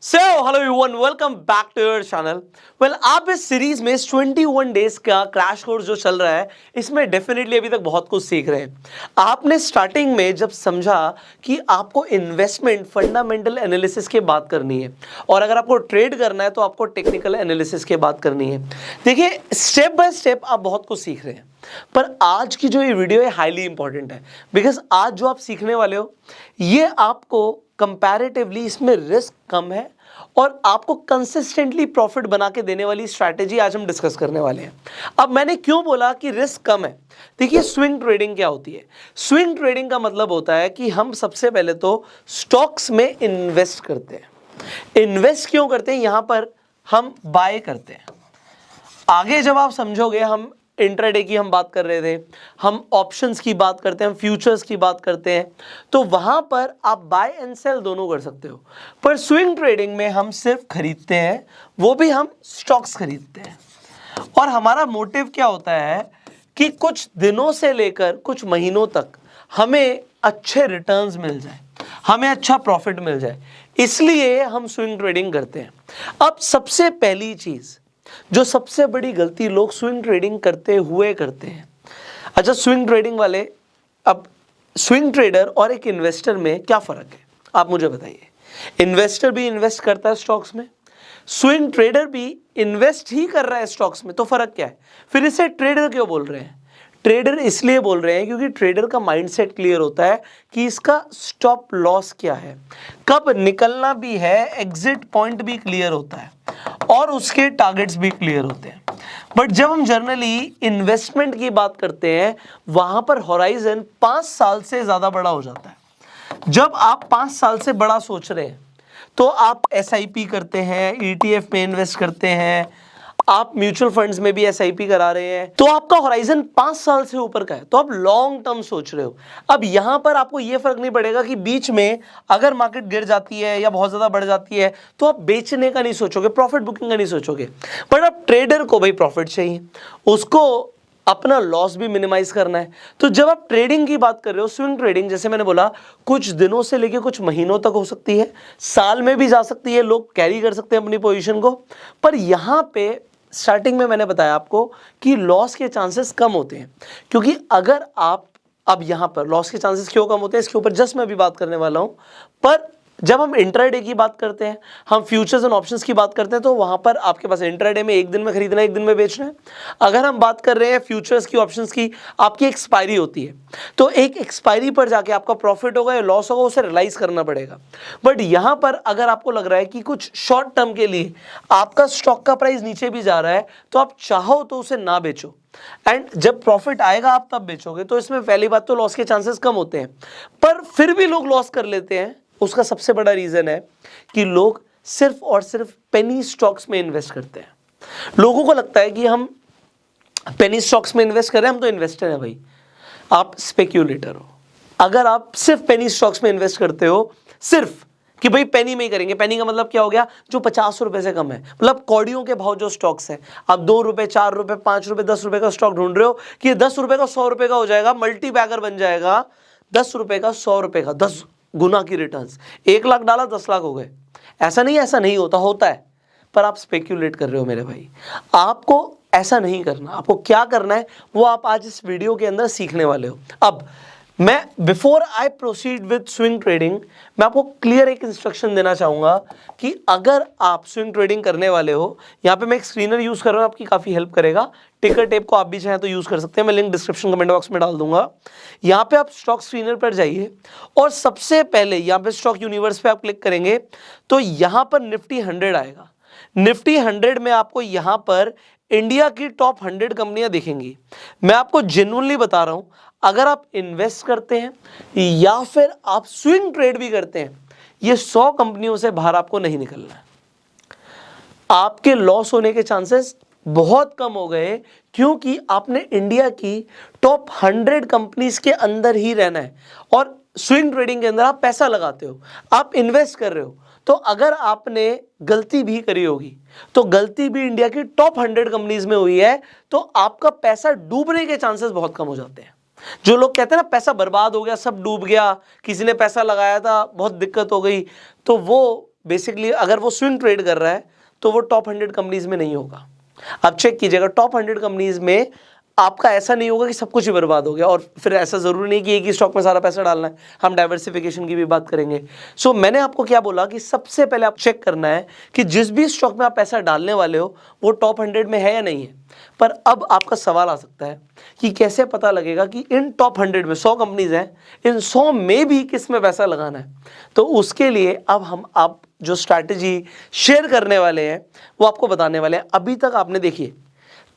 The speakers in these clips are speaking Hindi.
So hello everyone, welcome back to your channel. आप इस सीरीज में 21 डेज का क्रैश कोर्स जो चल रहा है, इसमें डेफिनेटली अभी तक बहुत कुछ सीख रहे हैं। आपने स्टार्टिंग में जब समझा कि आपको इन्वेस्टमेंट फंडामेंटल एनालिसिस की बात करनी है और अगर आपको ट्रेड करना है तो आपको टेक्निकल एनालिसिस की बात करनी है। देखिए, स्टेप बाय स्टेप आप बहुत कुछ सीख रहे हैं, पर आज की जो ये वीडियो है हाईली इंपॉर्टेंट है। बिकॉज आज जो आप सीखने वाले हो, ये आपको कंपैरेटिवली इसमें रिस्क कम है और आपको कंसिस्टेंटली प्रॉफिट बना के देने वाली स्ट्रैटेजी आज हम डिस्कस करने वाले हैं। अब मैंने क्यों बोला कि रिस्क कम है? देखिए, स्विंग ट्रेडिंग क्या होती है? स्विंग ट्रेडिंग का मतलब होता है कि हम सबसे पहले तो स्टॉक्स में इन्वेस्ट करते हैं। इन्वेस्ट क्यों करते हैं? यहां पर हम बाय करते हैं। आगे जब आप समझोगे, हम इंट्राडे की हम बात कर रहे थे, हम ऑप्शंस की बात करते हैं, हम फ्यूचर्स की बात करते हैं, तो वहां पर आप बाय एंड सेल दोनों कर सकते हो। पर स्विंग ट्रेडिंग में हम सिर्फ खरीदते हैं, वो भी हम स्टॉक्स खरीदते हैं। और हमारा मोटिव क्या होता है कि कुछ दिनों से लेकर कुछ महीनों तक हमें अच्छे रिटर्न्स मिल जाए, हमें अच्छा प्रॉफिट मिल जाए, इसलिए हम स्विंग ट्रेडिंग करते हैं। अब सबसे पहली चीज, जो सबसे बड़ी गलती लोग स्विंग ट्रेडिंग करते हुए करते हैं। अच्छा, स्विंग ट्रेडिंग वाले, अब स्विंग ट्रेडर और एक इन्वेस्टर में क्या फर्क है, आप मुझे बताइए। इन्वेस्टर भी इन्वेस्ट करता है स्टॉक्स में, स्विंग ट्रेडर भी इन्वेस्ट ही कर रहा है स्टॉक्स में, तो फर्क क्या है? फिर इसे ट्रेडर क्यों बोल रहे हैं? ट्रेडर इसलिए बोल रहे हैं क्योंकि ट्रेडर का माइंडसेट क्लियर होता है कि इसका स्टॉप लॉस क्या है, कब निकलना भी है, एग्जिट पॉइंट भी क्लियर होता है और उसके टारगेट्स भी क्लियर होते हैं। बट जब हम जनरली इन्वेस्टमेंट की बात करते हैं, वहां पर होराइजन 5 साल से ज्यादा बड़ा हो जाता है। जब आप 5 साल से बड़ा सोच रहे हैं तो आप एसआईपी करते हैं, ईटीएफ में इन्वेस्ट करते हैं, आप म्यूचुअल फंड्स में भी एसआईपी करा रहे हैं, तो आपका होराइजन 5 साल से ऊपर का है, तो आप लॉन्ग टर्म सोच रहे हो। अब यहां पर आपको यह फर्क नहीं पड़ेगा कि बीच में अगर मार्केट गिर जाती है या बहुत ज्यादा बढ़ जाती है तो आप बेचने का नहीं सोचोगे, प्रॉफिट बुकिंग का नहीं सोचोगे। बट अब ट्रेडर को भाई प्रॉफिट चाहिए, उसको अपना लॉस भी मिनिमाइज करना है। तो जब आप ट्रेडिंग की बात कर रहे हो, स्विंग ट्रेडिंग, जैसे मैंने बोला, कुछ दिनों से लेकर कुछ महीनों तक हो सकती है, साल में भी जा सकती है, लोग कैरी कर सकते हैं अपनी पोजीशन को। पर यहां पे स्टार्टिंग में मैंने बताया आपको कि लॉस के चांसेस कम होते हैं, क्योंकि अगर आप, अब यहां पर लॉस के चांसेस क्यों कम होते हैं इसके ऊपर जस्ट मैं अभी बात करने वाला हूं। पर जब हम इंट्राडे की बात करते हैं, हम फ्यूचर्स एंड ऑप्शंस की बात करते हैं, तो वहां पर आपके पास इंट्राडे में एक दिन में खरीदना है, एक दिन में बेचना है। अगर हम बात कर रहे हैं फ्यूचर्स की, ऑप्शंस की, आपकी एक्सपायरी होती है, तो एक एक्सपायरी पर जाके आपका प्रॉफिट होगा या लॉस होगा, उसे रियलाइज करना पड़ेगा। बट यहां पर अगर आपको लग रहा है कि कुछ शॉर्ट टर्म के लिए आपका स्टॉक का प्राइस नीचे भी जा रहा है, तो आप चाहो तो उसे ना बेचो, एंड जब प्रॉफिट आएगा आप तब बेचोगे, तो इसमें पहली बात तो लॉस के चांसेस कम होते हैं। पर फिर भी लोग लॉस कर लेते हैं, उसका सबसे बड़ा रीजन है कि लोग सिर्फ और सिर्फ पेनी स्टॉक्स में इन्वेस्ट करते हैं। लोगों को लगता है कि हम पेनी स्टॉक्स में इन्वेस्ट कर रहे हैं, हम तो इन्वेस्टर हैं। भाई, आप स्पेक्यूलेटर हो। अगर आप सिर्फ पेनी स्टॉक्स में इन्वेस्ट करते हो, सिर्फ कि भाई पेनी में ही करेंगे, पेनी का मतलब क्या हो गया? जो 50 रुपए से कम है, मतलब कौड़ियों के भाव जो स्टॉक्स हैं, आप 2 रुपए, 4 रुपए, 5 रुपए, 10 रुपए का स्टॉक ढूंढ रहे हो कि 10 रुपए का 100 रुपए का हो जाएगा, मल्टी बैगर बन जाएगा, 10 रुपए का 100 रुपए का, 10 गुना की रिटर्न्स। 1 लाख डाला, 10 लाख हो गए। ऐसा नहीं, ऐसा नहीं होता, होता है, पर आप स्पेक्यूलेट कर रहे हो मेरे भाई। आपको ऐसा नहीं करना। आपको क्या करना है वो आप आज इस वीडियो के अंदर सीखने वाले हो। अब मैं, before I proceed with swing trading, मैं आपको क्लियर एक इंस्ट्रक्शन देना चाहूंगा कि अगर आप स्विंग ट्रेडिंग करने वाले हो, यहां पे मैं एक स्क्रीनर यूज कर रहा हूं, आपकी काफी हेल्प करेगा। टिकर टेप को आप भी चाहें तो यूज कर सकते हैं, मैं लिंक डिस्क्रिप्शन कमेंट बॉक्स में डाल दूंगा। यहां पे आप स्टॉक स्क्रीनर पर जाइए और सबसे पहले यहां पे स्टॉक यूनिवर्स पे आप क्लिक करेंगे तो यहां पर निफ्टी 100 आएगा। निफ्टी 100 में आपको यहां पर इंडिया की टॉप 100 कंपनियां दिखेंगी। मैं आपको जेन्युइनली बता रहा हूं, अगर आप इन्वेस्ट करते हैं या फिर आप स्विंग ट्रेड भी करते हैं, ये 100 कंपनियों से बाहर आपको नहीं निकलना है। आपके लॉस होने के चांसेस बहुत कम हो गए, क्योंकि आपने इंडिया की टॉप 100 कंपनीज के अंदर ही रहना है। और स्विंग ट्रेडिंग के अंदर आप पैसा लगाते हो, आप इन्वेस्ट कर रहे हो, तो अगर आपने गलती भी करी होगी तो गलती भी इंडिया की टॉप 100 कंपनीज में हुई है, तो आपका पैसा डूबने के चांसेस बहुत कम हो जाते हैं। जो लोग कहते हैं ना पैसा बर्बाद हो गया, सब डूब गया, किसी ने पैसा लगाया था, बहुत दिक्कत हो गई, तो वो बेसिकली अगर वो स्विंग ट्रेड कर रहा है तो वो टॉप 100 कंपनीज में नहीं होगा। अब चेक कीजिएगा, टॉप 100 कंपनीज में आपका ऐसा नहीं होगा कि सब कुछ ही बर्बाद हो गया, और फिर ऐसा जरूरी नहीं कि एक ही स्टॉक में सारा पैसा डालना है, हम डाइवर्सिफिकेशन की भी बात करेंगे। सो मैंने आपको क्या बोला कि सबसे पहले आप चेक करना है कि जिस भी स्टॉक में आप पैसा डालने वाले हो वो टॉप 100 में है या नहीं है। पर अब आपका सवाल आ सकता है कि कैसे पता लगेगा कि इन टॉप 100 में 100 कंपनीज हैं, इन 100 में भी किस में पैसा लगाना है। तो उसके लिए अब हम आप जो स्ट्रैटेजी शेयर करने वाले हैं वो आपको बताने वाले हैं। अभी तक आपने देखिए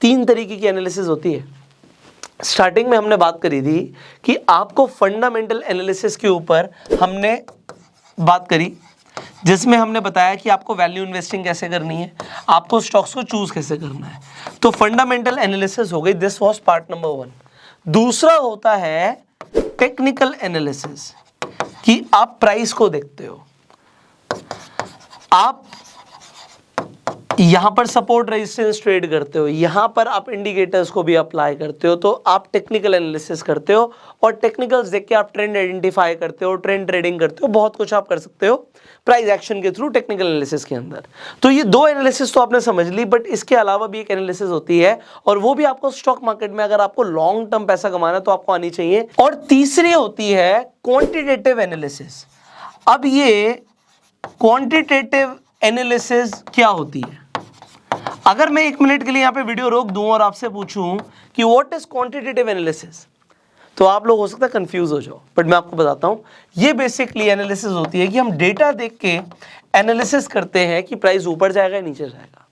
3 तरीके की एनालिसिस होती है। स्टार्टिंग में हमने बात करी थी कि आपको फंडामेंटल एनालिसिस के ऊपर हमने बात करी, जिसमें हमने बताया कि आपको वैल्यू इन्वेस्टिंग कैसे करनी है, आपको स्टॉक्स को चूज कैसे करना है। तो फंडामेंटल एनालिसिस हो गई, दिस वाज पार्ट नंबर 1। दूसरा होता है टेक्निकल एनालिसिस, कि आप प्राइस को देखते हो, आप यहां पर सपोर्ट रेजिस्टेंस ट्रेड करते हो, यहां पर आप इंडिकेटर्स को भी अप्लाई करते हो, तो आप टेक्निकल एनालिसिस करते हो, और टेक्निकल्स देख के आप ट्रेंड आइडेंटिफाई करते हो, ट्रेंड ट्रेडिंग करते हो, बहुत कुछ आप कर सकते हो प्राइस एक्शन के थ्रू टेक्निकल एनालिसिस के अंदर। तो ये 2 एनालिसिस तो आपने समझ ली, बट इसके अलावा भी एक एनालिसिस होती है, और वो भी आपको स्टॉक मार्केट में अगर आपको लॉन्ग टर्म पैसा कमाना है तो आपको आनी चाहिए। और तीसरी होती है क्वांटिटेटिव एनालिसिस। अब ये क्वांटिटेटिव एनालिसिस क्या होती है? अगर मैं 1 मिनट के लिए यहां पे वीडियो रोक दूं और आपसे पूछूं कि व्हाट इज क्वांटिटेटिव एनालिसिस, तो आप लोग हो सकता है कंफ्यूज हो जाओ, बट मैं आपको बताता हूं। ये बेसिकली एनालिसिस होती है कि हम डेटा देख के एनालिसिस करते हैं कि प्राइस ऊपर जाएगा या नीचे जाएगा।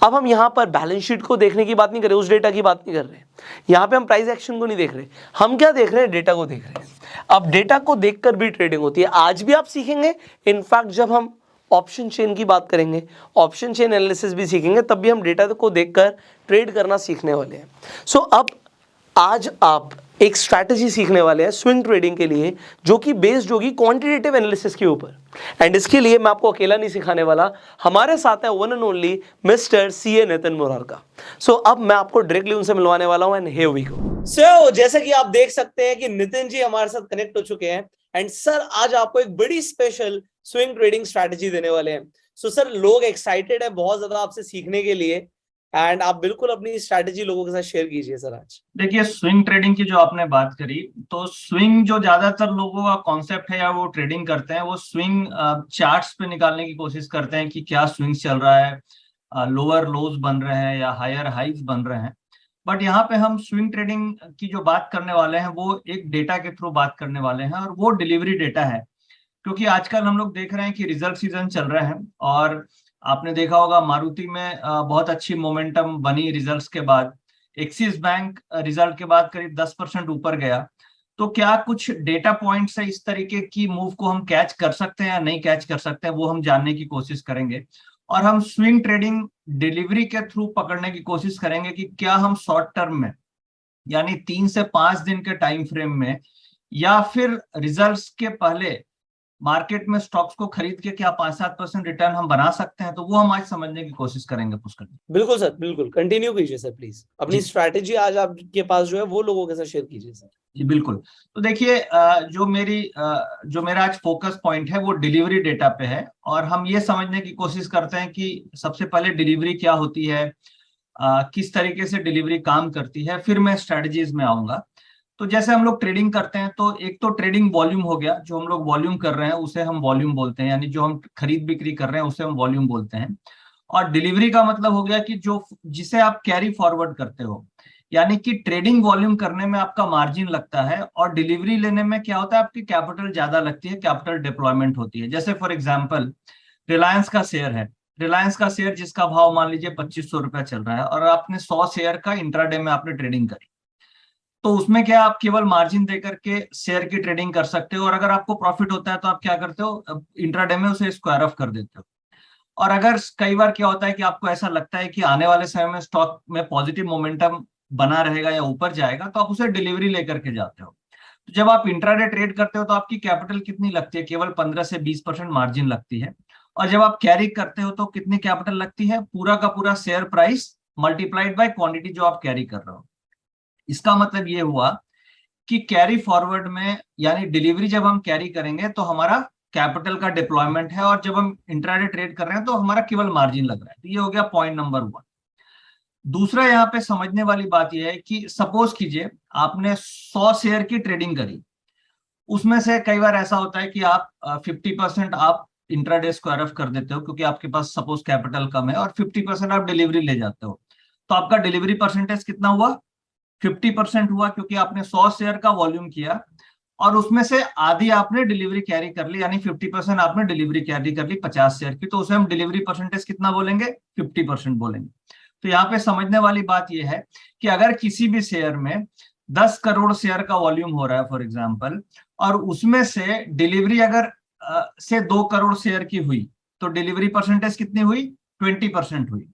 अब हम यहां पर बैलेंस शीट को देखने की बात नहीं कर रहे, उस डेटा की बात नहीं कर रहे, यहां पे हम प्राइस एक्शन को नहीं देख रहे, हम क्या देख रहे हैं, डेटा को देख रहे हैं। अब डेटा को देखकर भी ट्रेडिंग होती है, आज भी आप सीखेंगे। इनफैक्ट जब हम ऑप्शन चेन की बात करेंगे, ऑप्शन चेन एनालिसिस भी सीखेंगे, तब भी हम डेटा को देखकर ट्रेड करना सीखने वाले हैं। सो अब आज आप एक स्ट्रैटेजी सीखने वाले हैं स्विंग ट्रेडिंग के लिए, जो कि बेस्ड होगी क्वांटिटेटिव एनालिसिस के ऊपर। एंड इसके लिए मैं आपको अकेला नहीं सिखाने वाला, हमारे साथ है one and only mister CA Nitin Murarka. So अब मैं आपको डायरेक्टली उनसे मिलवाने वाला हूं, and here we go. So जैसे कि आप देख सकते हैं कि नितिन जी हमारे साथ कनेक्ट हो चुके हैं, एंड सर आज आपको एक बड़ी स्पेशल स्विंग ट्रेडिंग स्ट्रैटेजी देने वाले हैं। सो सर लोग एक्साइटेड है बहुत ज्यादा आपसे सीखने के लिए, एंड आप बिल्कुल अपनी स्ट्रैटेजी लोगों के साथ शेयर कीजिए सर आज। देखिए, स्विंग ट्रेडिंग की जो आपने बात करी, तो स्विंग जो ज्यादातर लोगों का कॉन्सेप्ट है या वो ट्रेडिंग करते हैं, वो स्विंग चार्ट्स पे निकालने की कोशिश करते हैं कि क्या स्विंग चल रहा है, लोअर लोज बन रहे हैं या हायर हाइज बन रहे हैं। बट यहाँ पे हम स्विंग ट्रेडिंग की जो बात करने वाले हैं वो एक डेटा के थ्रू बात करने वाले हैं, और वो डिलीवरी डेटा है। क्योंकि आजकल हम लोग देख रहे हैं कि रिजल्ट सीजन चल रहे हैं, और आपने देखा होगा मारुति में बहुत अच्छी मोमेंटम बनी रिजल्ट्स के बाद। एक्सिस बैंक रिजल्ट के बाद करीब 10% ऊपर गया। तो क्या कुछ डेटा पॉइंट से इस तरीके की मूव को हम कैच कर सकते हैं या नहीं कैच कर सकते हैं, वो हम जानने की कोशिश करेंगे। और हम स्विंग ट्रेडिंग डिलीवरी के थ्रू पकड़ने की कोशिश करेंगे कि क्या हम शॉर्ट टर्म में, यानी 3 से 5 दिन के टाइम फ्रेम में, या फिर रिजल्ट्स के पहले मार्केट में स्टॉक्स को खरीद के क्या 5-7% रिटर्न हम बना सकते हैं। तो वो हम आज समझने की कोशिश करेंगे पुष्कर। बिल्कुल सर, बिल्कुल कंटिन्यू कीजिए सर, प्लीज अपनी स्ट्रैटेजी आज आपके पास जो है वो लोगों के साथ शेयर कीजिए सर। जी बिल्कुल। तो देखिए, जो मेरा आज फोकस पॉइंट है वो डिलीवरी डेटा पे है, और हम ये समझने की कोशिश करते हैं कि सबसे पहले डिलीवरी क्या होती है, किस तरीके से डिलीवरी काम करती है, फिर मैं स्ट्रेटजीज में आऊंगा। तो जैसे हम लोग ट्रेडिंग करते हैं, तो एक तो ट्रेडिंग वॉल्यूम हो गया, जो हम लोग वॉल्यूम कर रहे हैं उसे हम वॉल्यूम बोलते हैं, यानी जो हम खरीद बिक्री कर रहे हैं उसे हम वॉल्यूम बोलते हैं। और डिलीवरी का मतलब हो गया कि जो जिसे आप कैरी फॉरवर्ड करते हो, यानी कि ट्रेडिंग वॉल्यूम करने में आपका मार्जिन लगता है, और डिलीवरी लेने में क्या होता है, आपकी कैपिटल ज्यादा लगती है, कैपिटल डिप्लॉयमेंट होती है। जैसे फॉर एग्जाम्पल रिलायंस का शेयर है, रिलायंस का शेयर जिसका भाव मान लीजिए 2500 रुपया चल रहा है, और आपने 100 शेयर का इंट्राडे में आपने ट्रेडिंग करी, तो उसमें क्या आप केवल मार्जिन देकर के शेयर की ट्रेडिंग कर सकते हो, और अगर आपको प्रॉफिट होता है तो आप क्या करते हो, इंट्राडे में उसे स्क्वायर ऑफ कर देते हो। और अगर कई बार क्या होता है कि आपको ऐसा लगता है कि आने वाले समय में स्टॉक में पॉजिटिव मोमेंटम बना रहेगा या ऊपर जाएगा, तो आप उसे डिलीवरी लेकर के जाते हो। तो जब आप इंट्राडे ट्रेड करते हो तो आपकी कैपिटल कितनी लगती है, केवल 15 से 20% मार्जिन लगती है। और जब आप कैरी करते हो तो कितनी कैपिटल लगती है, पूरा का पूरा share price multiplied by quantity जो आप कैरी कर रहे हो। इसका मतलब ये हुआ कि कैरी फॉरवर्ड में, यानी डिलीवरी जब हम कैरी करेंगे तो हमारा कैपिटल का डिप्लॉयमेंट है, और जब हम इंट्राडे ट्रेड कर रहे हैं तो हमारा केवल मार्जिन लग रहा है। तो ये हो गया पॉइंट नंबर 1। दूसरा यहाँ पे समझने वाली बात यह है कि सपोज कीजिए आपने 100 शेयर की ट्रेडिंग करी, उसमें से कई बार ऐसा होता है कि आप 50% आप इंट्राडे स्क्वायर ऑफ कर देते हो क्योंकि आपके पास सपोज कैपिटल कम है, और 50% आप डिलीवरी ले जाते हो। तो आपका डिलीवरी परसेंटेज कितना हुआ? 50% हुआ, क्योंकि आपने 100 शेयर का वॉल्यूम किया और उसमें से आधी आपने डिलीवरी कैरी कर ली, यानी 50% आपने डिलीवरी कैरी कर ली 50 शेयर की, तो उसे हम डिलीवरी परसेंटेज कितना बोलेंगे? 50% बोलेंगे। तो यहाँ पे समझने वाली बात यह है कि अगर किसी भी शेयर में 10 करोड़ शेयर का वॉल्यूम हो रहा है फॉर एग्जाम्पल, और उसमें से डिलीवरी अगर से 2 करोड़ शेयर की हुई, तो डिलीवरी परसेंटेज कितनी हुई? 20% हुई।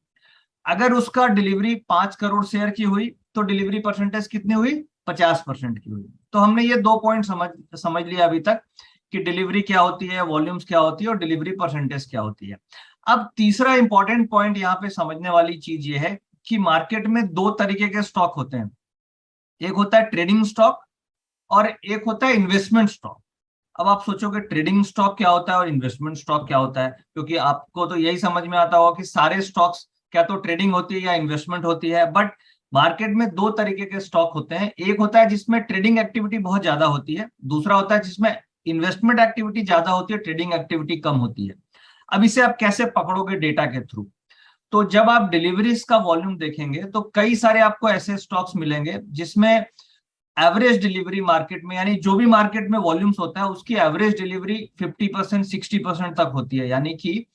अगर उसका डिलीवरी 5 करोड़ शेयर की हुई तो डिलीवरी परसेंटेज कितनी हुई? 50% की हुई। तो हमने ये 2 पॉइंट समझ लिया अभी तक कि डिलीवरी क्या होती है, वॉल्यूम्स क्या होती है और डिलीवरी परसेंटेज क्या होती है। अब तीसरा इंपॉर्टेंट पॉइंट यहाँ पे समझने वाली चीज ये है कि मार्केट में 2 तरीके के स्टॉक होते हैं। एक होता है ट्रेडिंग स्टॉक और एक होता है इन्वेस्टमेंट स्टॉक। अब आप सोचोगे ट्रेडिंग स्टॉक क्या होता है और इन्वेस्टमेंट स्टॉक क्या होता है, क्योंकि आपको तो यही समझ में आता होगा कि सारे स्टॉक्स क्या तो ट्रेडिंग होती है या इन्वेस्टमेंट होती है। बट मार्केट में 2 तरीके के स्टॉक होते हैं। एक होता है जिसमें ट्रेडिंग एक्टिविटी बहुत ज्यादा होती है, दूसरा होता है जिसमें इन्वेस्टमेंट एक्टिविटी ज्यादा होती है, ट्रेडिंग एक्टिविटी कम होती है। अब इसे आप कैसे पकड़ोगे? डेटा के थ्रू। तो जब आप डिलीवरीज का वॉल्यूम देखेंगे तो कई सारे आपको ऐसे स्टॉक्स मिलेंगे जिसमें एवरेज डिलीवरी मार्केट में, यानी जो भी मार्केट में वॉल्यूम्स होता है उसकी एवरेज डिलीवरी 50% 60% तक होती है, यानी कि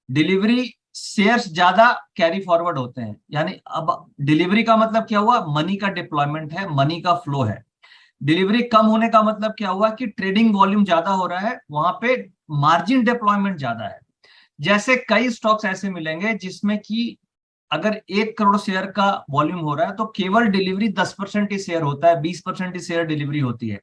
डिलीवरी शेयर्स ज्यादा कैरी फॉरवर्ड होते हैं। यानी अब डिलीवरी का मतलब क्या हुआ? मनी का डिप्लॉयमेंट है, मनी का फ्लो है। डिलीवरी कम होने का मतलब क्या हुआ? कि ट्रेडिंग वॉल्यूम ज्यादा हो रहा है, वहां पे मार्जिन डिप्लॉयमेंट ज्यादा है। जैसे कई स्टॉक्स ऐसे मिलेंगे जिसमें कि अगर 1 करोड़ शेयर का वॉल्यूम हो रहा है तो केवल डिलीवरी 10% ही शेयर होता है, 20% ही शेयर डिलीवरी होती है।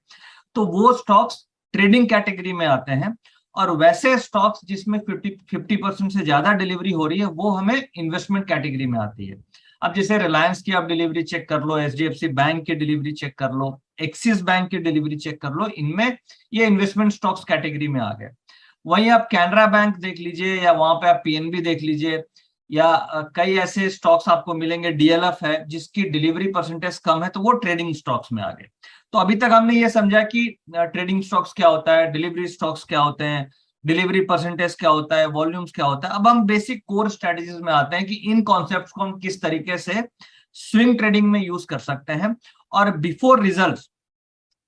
तो वो स्टॉक्स ट्रेडिंग कैटेगरी में आते हैं। और वैसे स्टॉक्स जिसमें 50% से ज्यादा डिलीवरी हो रही है वो हमें इन्वेस्टमेंट कैटेगरी में आती है। अब जैसे रिलायंस की आप डिलीवरी चेक कर लो, एचडीएफसी बैंक की डिलीवरी चेक कर लो, एक्सिस बैंक की डिलीवरी चेक कर लो, इनमें ये इन्वेस्टमेंट स्टॉक्स कैटेगरी में आ गए। वहीं आप कैनरा बैंक देख लीजिए या वहां पे आप पीएनबी देख लीजिए, या कई ऐसे स्टॉक्स आपको मिलेंगे, डीएलएफ है जिसकी डिलीवरी परसेंटेज कम है, तो वो ट्रेडिंग स्टॉक्स में आ गए। तो अभी तक हमने ये समझा कि ट्रेडिंग स्टॉक्स क्या होता है, डिलीवरी स्टॉक्स क्या होते हैं, डिलीवरी परसेंटेज क्या होता है, वॉल्यूम्स क्या होता है। अब हम बेसिक कोर स्ट्रेटेजीज में आते हैं कि इन कॉन्सेप्ट्स को हम किस तरीके से स्विंग ट्रेडिंग में यूज कर सकते हैं। और बिफोर रिजल्ट्स,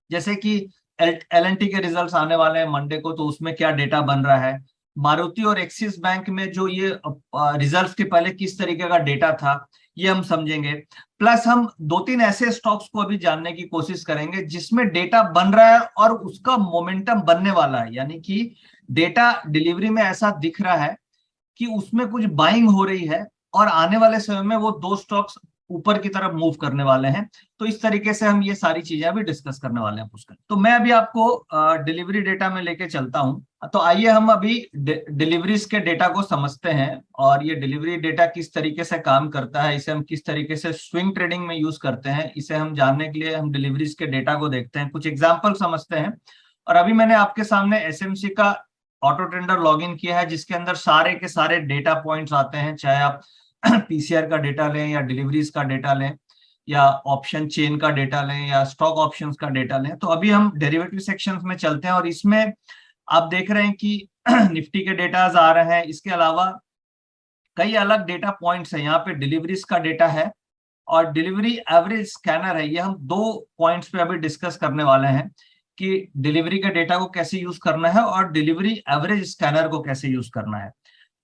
जैसे कि एलएनटी के रिजल्ट्स आने वाले हैं मंडे को, तो उसमें क्या डेटा बन रहा है, मारुति और एक्सिस बैंक में जो ये रिजल्ट्स के पहले किस तरीके का डेटा था, ये हम समझेंगे। प्लस हम 2-3 ऐसे स्टॉक्स को अभी जानने की कोशिश करेंगे जिसमें डेटा बन रहा है और उसका मोमेंटम बनने वाला है, यानी कि डेटा डिलीवरी में ऐसा दिख रहा है कि उसमें कुछ बाइंग हो रही है और आने वाले समय में वो 2 स्टॉक्स ऊपर की तरफ मूव करने वाले हैं। तो इस तरीके से हम ये सारी चीजें अभी डिस्कस करने वाले हैं पुष्कर। तो मैं अभी आपको डिलीवरी डेटा में लेके चलता हूं। तो आइए हम अभी डिलीवरीज के डेटा को समझते हैं और ये डिलीवरी डेटा किस तरीके से काम करता है, इसे हम किस तरीके से स्विंग ट्रेडिंग में यूज करते हैं, इसे हम जानने के लिए हम डिलीवरीज के डेटा को देखते हैं, कुछ एग्जाम्पल समझते हैं। और अभी मैंने आपके सामने एसएमसी का ऑटो ट्रेडर लॉगिन किया है जिसके अंदर सारे के सारे डेटा पॉइंट्स आते हैं, चाहे आप पीसीआर का डेटा लें या डिलीवरीज का डेटा लें या ऑप्शन चेन का डेटा लें या स्टॉक ऑप्शंस का डेटा लें। तो अभी हम डेरिवेटिव सेक्शंस में चलते हैं और इसमें आप देख रहे हैं कि निफ्टी के डेटाज आ रहे हैं। इसके अलावा कई अलग डेटा पॉइंट्स हैं। यहाँ पे डिलीवरीज का डेटा है और डिलीवरी एवरेज स्कैनर है। ये हम 2 पॉइंट्स पे अभी डिस्कस करने वाले हैं कि डिलीवरी के डेटा को कैसे यूज करना है और डिलीवरी एवरेज स्कैनर को कैसे यूज करना है।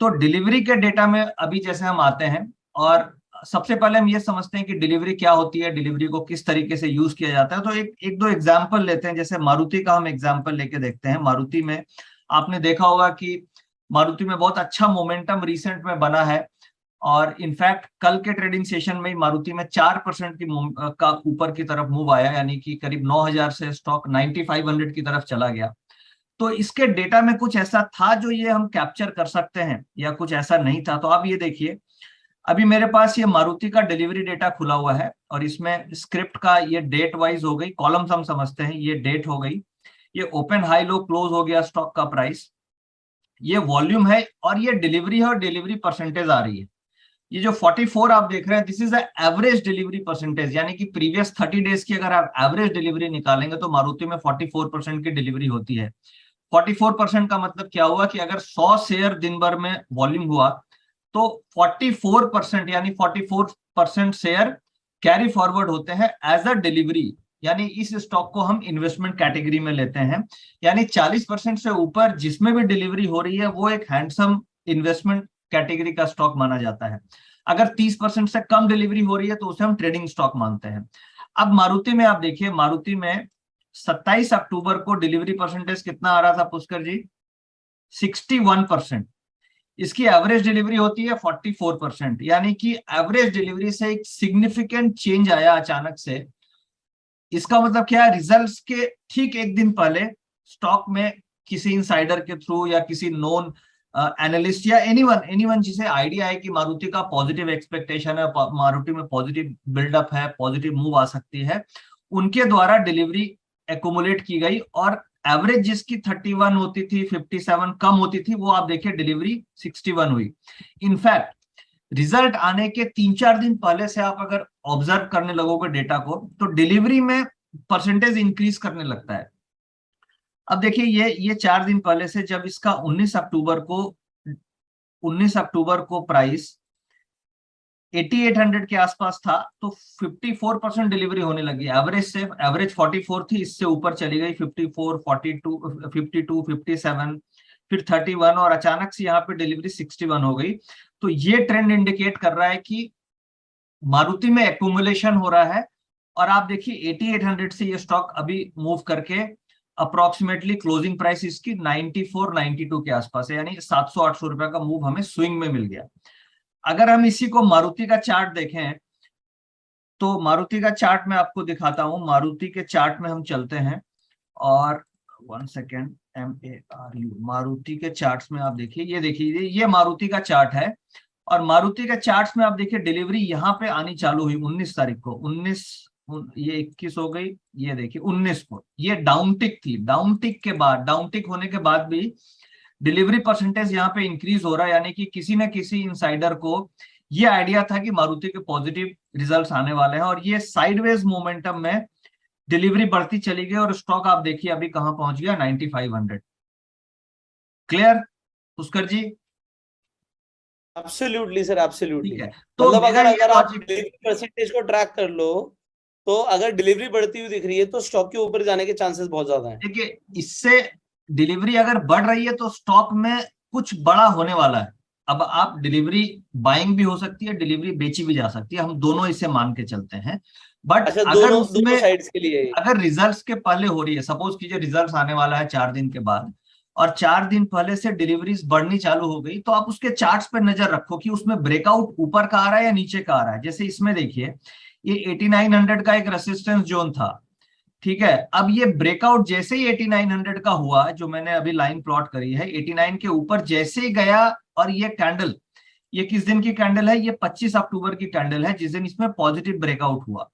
तो डिलीवरी के डेटा में अभी जैसे हम आते हैं और सबसे पहले हम ये समझते हैं कि डिलीवरी क्या होती है, डिलीवरी को किस तरीके से यूज किया जाता है। तो एक दो एग्जांपल लेते हैं। जैसे मारुति का हम एग्जांपल लेके देखते हैं। मारुति में आपने देखा होगा कि मारुति में बहुत अच्छा मोमेंटम रिसेंट में बना है और इनफैक्ट कल के ट्रेडिंग सेशन में मारुति में 4% की का ऊपर की तरफ मूव आया, यानी कि करीब 9,000 से स्टॉक 9,500 की तरफ चला गया। तो इसके डेटा में कुछ ऐसा था जो ये हम कैप्चर कर सकते हैं या कुछ ऐसा नहीं था। तो आप ये देखिए, अभी मेरे पास ये मारुति का डिलीवरी डेटा खुला हुआ है और इसमें स्क्रिप्ट का ये डेट वाइज हो गई, कॉलम्स हम समझते हैं, ये डेट हो गई, ये ओपन हाई लो क्लोज हो गया स्टॉक का प्राइस, ये वॉल्यूम है और ये डिलीवरी है और डिलीवरी परसेंटेज आ रही है। ये जो 44 आप देख रहे हैं, this is the average delivery percentage, यानी कि प्रीवियस 30 डेज की अगर आप एवरेज डिलीवरी निकालेंगे तो मारुति में 44% की डिलीवरी होती है। 44% का मतलब क्या हुआ कि अगर 100 शेयर दिन भर में वॉल्यूम हुआ तो 44% यानी 44% शेयर कैरी फॉरवर्ड होते हैं एज अ डिलीवरी, यानी इस स्टॉक को हम इन्वेस्टमेंट कैटेगरी में लेते हैं। यानी 40% से ऊपर जिसमें भी डिलीवरी हो रही है वो एक हैंडसम इन्वेस्टमेंट कैटेगरी का स्टॉक माना जाता है। अगर 30% से कम डिलीवरी हो रही है तो उसे हम ट्रेडिंग स्टॉक मानते हैं। अब मारुति में आप देखिए, मारुति में 27 अक्टूबर को डिलीवरी परसेंटेज कितना आ रहा था पुष्कर जी? 61%। इसकी एवरेज डिलीवरी होती है 44%, यानी कि एवरेज डिलीवरी से एक सिग्निफिकेंट चेंज आया अचानक से। इसका मतलब क्या है? रिजल्ट्स के ठीक एक दिन पहले स्टॉक में किसी इनसाइडर के थ्रू या किसी नोन एनालिस्ट या एनीवन जिसे आइडिया है कि मारुति का पॉजिटिव एक्सपेक्टेशन है, मारुति में पॉजिटिव बिल्डअप है, पॉजिटिव मूव आ सकती है, उनके द्वारा डिलीवरी एक्यूमुलेट की गई और एवरेज जिसकी 31 होती थी, 57 कम होती थी, वो आप देखिए डिलीवरी 61 हुई। इनफैक्ट रिजल्ट आने के 3-4 दिन पहले से आप अगर ऑब्जर्व करने लगोगे डेटा को तो डिलीवरी में परसेंटेज इंक्रीज करने लगता है। अब देखिए ये 4 दिन पहले से जब इसका 19 अक्टूबर को प्राइस 8800 के आसपास था तो 54% डिलीवरी होने लगी। एवरेज 44 थी, इससे ऊपर चली गई 54, 42, 52, 57, फिर 31 और अचानक से यहाँ पे डिलीवरी 61 हो गई। तो ये ट्रेंड इंडिकेट कर रहा है कि मारुति में एक्यूमुलेशन हो रहा है। और आप देखिए 8800 से ये स्टॉक अभी मूव करके अप्रोक्सीमेटली क्लोजिंग प्राइस इसकी 94, 92 के आसपास है, यानी 700-800 रुपए का मूव हमें स्विंग में मिल गया। अगर हम इसी को मारुति का चार्ट देखें तो मारुति का चार्ट मैं आपको दिखाता हूं। मारुति के चार्ट में हम चलते हैं और 1 सेकेंड, MARU, मारुति के चार्ट्स में आप देखिए, ये देखिए ये मारुति का चार्ट है और मारुति के चार्ट्स में आप देखिए डिलीवरी यहाँ पे आनी चालू हुई 19 तारीख को। ये 21 हो गई, ये देखिए 19 को ये डाउन टिक थी। डाउन टिक होने के बाद भी डिलीवरी परसेंटेज यहाँ पे इंक्रीज हो रहा है, यानी कि किसी न किसी इनसाइडर को ये आइडिया था कि मारुति के पॉजिटिव रिजल्ट्स आने वाले हैं और ये साइडवेज मोमेंटम में डिलीवरी बढ़ती चली गई और स्टॉक आप देखिए अभी कहां पहुंच गया, 9500। Clear Pushkar ji? Absolutely sir, absolutely. ठीक है, तो मतलब मेरा अगर ये आप लॉजिक, डिलीवरी परसेंटेज को ट्रैक कर लो तो अगर डिलीवरी बढ़ती हुई दिख रही है तो स्टॉक के ऊपर जाने के चांसेस बहुत ज्यादा हैं। देखिए इससे डिलीवरी अगर बढ़ रही है तो स्टॉक में कुछ बड़ा होने वाला है। अब आप डिलीवरी बाइंग भी हो सकती है, डिलीवरी बेची भी जा सकती है, हम दोनों इसे मान के चलते हैं। बट अच्छा, अगर दोनों दोनों उसमें साइड्स के लिए। अगर रिजल्ट्स के पहले हो रही है, सपोज कीजिए रिजल्ट्स आने वाला है 4 दिन के बाद और 4 दिन पहले से डिलीवरीज बढ़नी चालू हो गई, तो आप उसके चार्ट्स पर नजर रखो कि उसमें ब्रेकआउट ऊपर का आ रहा है या नीचे का आ रहा है। जैसे इसमें देखिए ये 8900 का एक रेसिस्टेंस जोन था, ठीक है। अब ये ब्रेकआउट जैसे ही 8900 का हुआ, जो मैंने अभी लाइन प्लॉट करी है, 89 के ऊपर जैसे ही गया और ये कैंडल, ये किस दिन की कैंडल है? ये 25 अक्टूबर की कैंडल है, जिस दिन इसमें पॉजिटिव ब्रेकआउट हुआ।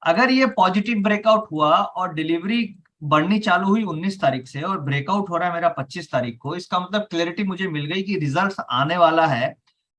अगर ये पॉजिटिव ब्रेकआउट हुआ और डिलीवरी बढ़नी चालू हुई 19 तारीख से और ब्रेकआउट हो रहा है मेरा 25 तारीख को, इसका मतलब क्लैरिटी मुझे मिल गई कि रिजल्ट्स आने वाला है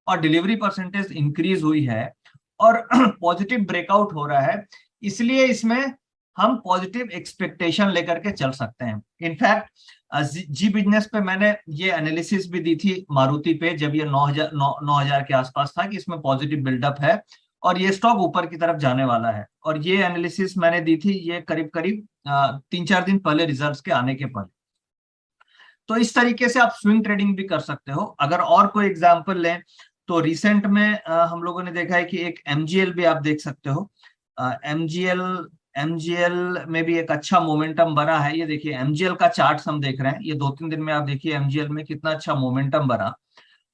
और डिलीवरी परसेंटेज इंक्रीज हुई है और पॉजिटिव ब्रेकआउट हो रहा है, इसलिए इसमें हम पॉजिटिव एक्सपेक्टेशन लेकर के चल सकते हैं। इनफैक्ट जी बिजनेस पे मैंने ये एनालिसिस भी दी थी मारुति पे, जब ये 9000 के आसपास था, कि इसमें पॉजिटिव बिल्डअप है और ये स्टॉक ऊपर की तरफ जाने वाला है। और ये एनालिसिस मैंने दी थी ये करीब 3-4 दिन पहले रिजल्ट्स के आने के पहले। तो इस तरीके से आप स्विंग ट्रेडिंग भी कर सकते हो। अगर और कोई एग्जांपल लें तो रिसेंट में हम लोगों ने देखा है कि एक MGL भी आप देख सकते हो। MGL में भी एक अच्छा मोमेंटम बना है। ये देखिए MGL का चार्ट हम देख रहे हैं, ये 2-3 दिन में आप देखिए MGL में कितना अच्छा मोमेंटम बना।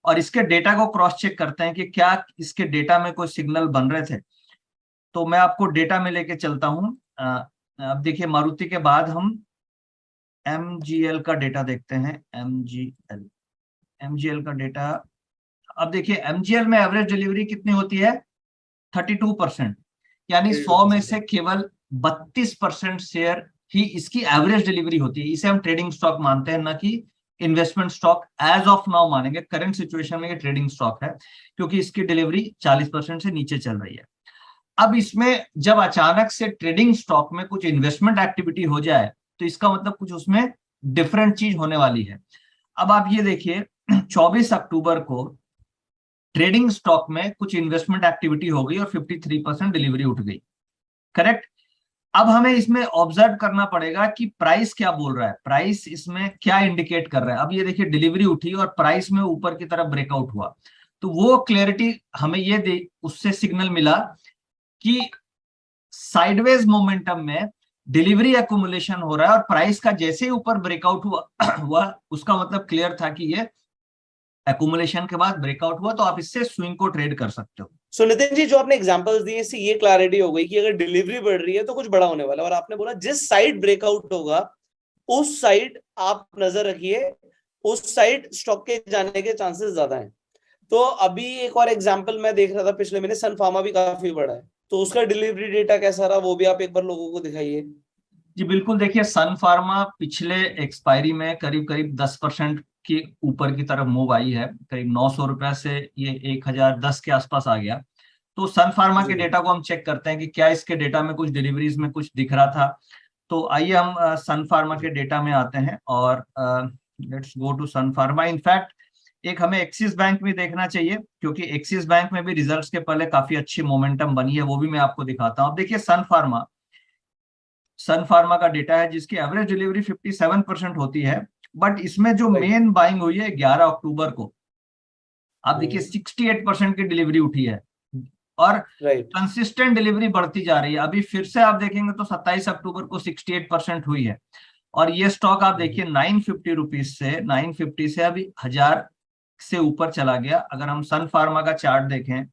और इसके डेटा को क्रॉस चेक करते हैं कि क्या इसके डेटा में कोई सिग्नल बन रहे थे। तो मैं आपको डेटा में लेके चलता हूं। अब देखिए मारुति के बाद हम MGL का डेटा देखते हैं। MGL का डेटा, अब देखिए MGL में एवरेज डिलीवरी कितनी होती है? 32%, यानी 100 में से केवल 32% शेयर ही इसकी एवरेज डिलीवरी होती है। इसे हम ट्रेडिंग स्टॉक मानते हैं, ना कि investment stock as of now मानेंगे। करंट सिचुएशन में ये ट्रेडिंग स्टॉक है क्योंकि इसकी डिलीवरी 40% से नीचे चल रही है। अब इसमें जब अचानक से ट्रेडिंग स्टॉक में कुछ इन्वेस्टमेंट एक्टिविटी हो जाए तो इसका मतलब कुछ उसमें डिफरेंट चीज होने वाली है। अब आप ये देखिए 24 अक्टूबर को ट्रेडिंग स्टॉक में कुछ इन्वेस्टमेंट एक्टिविटी हो गई और 53% डिलीवरी उठ गई, करेक्ट। अब हमें इसमें ऑब्जर्व करना पड़ेगा कि प्राइस क्या बोल रहा है, प्राइस इसमें क्या इंडिकेट कर रहा है। अब ये देखिए डिलीवरी उठी और प्राइस में ऊपर की तरफ ब्रेकआउट हुआ, तो वो क्लैरिटी हमें ये उससे सिग्नल मिला कि साइडवेज मोमेंटम में डिलीवरी एक्युमुलेशन हो रहा है और प्राइस का जैसे ही ऊपर ब्रेकआउट हुआ उसका मतलब क्लियर था कि ये एक्युमुलेशन के बाद ब्रेकआउट हुआ, तो आप इससे स्विंग को ट्रेड कर सकते हो। सो नितिन जी, जो आपने एग्जांपल्स दिए इससे ये क्लैरिटी हो गई कि अगर डिलीवरी बढ़ रही है तो कुछ बड़ा होने वाला है, और आपने बोला जिस साइड ब्रेकआउट होगा उस साइड आप नजर रखिए, उस साइड स्टॉक के जाने के चांसेस ज्यादा हैं। तो अभी एक और एग्जांपल मैं देख रहा था पिछले महीने, सन फार्मा भी काफी बड़ा है, तो उसका डिलीवरी डेटा कैसा रहा वो भी आप एक बार लोगों को दिखाइए। जी बिल्कुल, देखिए सन फार्मा पिछले एक्सपायरी में करीब करीब 10% के ऊपर की तरफ मूव आई है, करीब 900 रुपए से ये 1010 के आसपास आ गया। तो सन फार्मा के डेटा को हम चेक करते हैं कि क्या इसके डेटा में कुछ डिलीवरीज में कुछ दिख रहा था। तो आइए हम सन फार्मा के डेटा में आते हैं और let's go to Sun Pharma. In fact एक हमें एक्सिस बैंक भी देखना चाहिए क्योंकि एक्सिस बैंक में भी रिजल्ट्स के पहले काफी अच्छी मोमेंटम बनी है, वो भी मैं आपको दिखाता हूँ। अब देखिए सन फार्मा का डेटा है जिसकी एवरेज डिलीवरी 57% होती है, बट इसमें जो मेन बाइंग हुई है 11 अक्टूबर को, आप देखिए 68% की डिलीवरी उठी है और कंसिस्टेंट डिलीवरी बढ़ती जा रही है। अभी फिर से आप देखेंगे तो 27 अक्टूबर को 68% हुई है और ये स्टॉक आप देखिए 950 रुपीज से 950 से अभी 1000 से ऊपर चला गया। अगर हम सन फार्मा का चार्ट देखें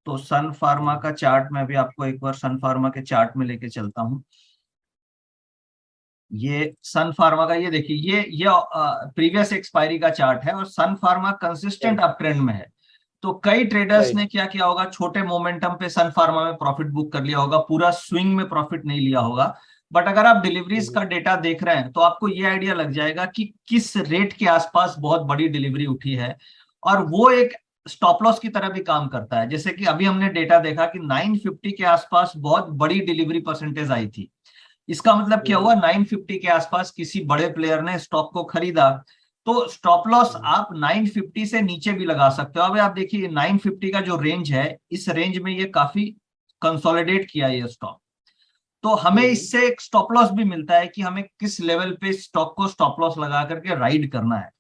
तो सन फार्मा का चार्ट में भी आपको एक बार सन फार्मा के चार्ट में लेके चलता हूं। ये सन फार्मा का ये देखिए ये प्रीवियस एक्सपायरी का चार्ट है और सन फार्मा कंसिस्टेंट अप ट्रेंड में है। तो कई ट्रेडर्स ने क्या किया होगा, छोटे मोमेंटम पे सन फार्मा में प्रॉफिट बुक कर लिया होगा, पूरा स्विंग में प्रॉफिट नहीं लिया होगा। बट अगर आप डिलीवरीज का डेटा देख रहे हैं तो आपको ये आइडिया लग जाएगा कि किस रेट के आसपास बहुत बड़ी डिलीवरी उठी है और वो एक स्टॉप लॉस की तरह भी काम करता है। जैसे कि अभी हमने डेटा देखा कि 950 के आसपास बहुत बड़ी डिलीवरी परसेंटेज आई थी। इसका मतलब क्या हुआ, 950 के आसपास किसी बड़े प्लेयर ने स्टॉक को खरीदा, तो स्टॉप लॉस आप 950 से नीचे भी लगा सकते हो। अब आप देखिए 950 का जो रेंज है, इस रेंज में ये काफी कंसोलिडेट किया ये स्टॉक, तो हमें इससे एक स्टॉप लॉस भी मिलता है कि हमें किस लेवल पे स्टॉक को स्टॉप लॉस लगा करके राइड करना है,